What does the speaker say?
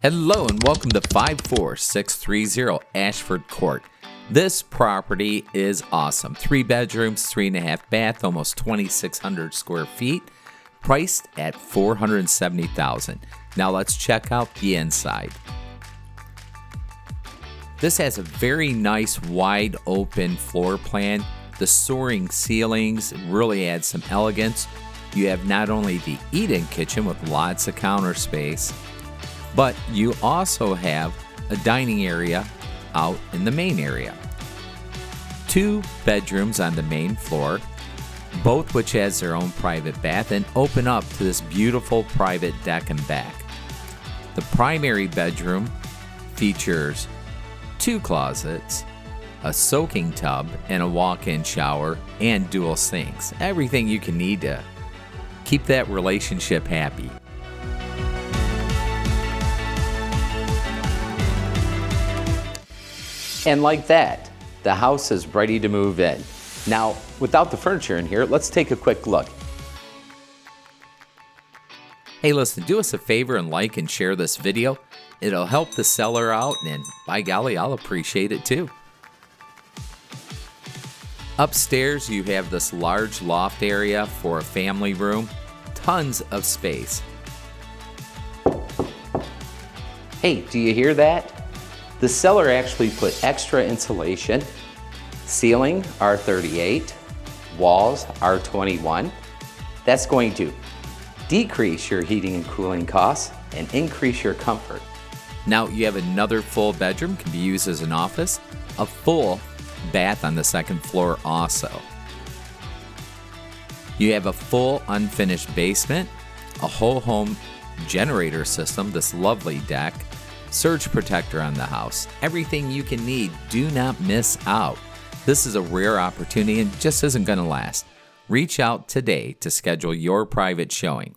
Hello and welcome to 54630 Ashford Court. This property is awesome. 3 bedrooms, 3.5 bath, almost 2,600 square feet, priced at $470,000. Now let's check out the inside. This has a very nice wide open floor plan. The soaring ceilings really add some elegance. You have not only the eat-in kitchen with lots of counter space, but you also have a dining area out in the main area. 2 bedrooms on the main floor, both which has their own private bath and open up to this beautiful private deck and back. The primary bedroom features 2 closets, a soaking tub, and a walk-in shower, and dual sinks. Everything you can need to keep that relationship happy. And like that, the house is ready to move in. Now, without the furniture in here, let's take a quick look. Hey, listen, do us a favor and like and share this video. It'll help the seller out, and by golly, I'll appreciate it too. Upstairs, you have this large loft area for a family room. Tons of space. Hey, do you hear that? The seller actually put extra insulation, ceiling R38, walls R21. That's going to decrease your heating and cooling costs and increase your comfort. Now you have another full bedroom, can be used as an office, a full bath on the second floor also. You have a full unfinished basement, a whole home generator system, this lovely deck, surge protector on the house. Everything you can need. Do not miss out. This is a rare opportunity and just isn't going to last. Reach out today to schedule your private showing.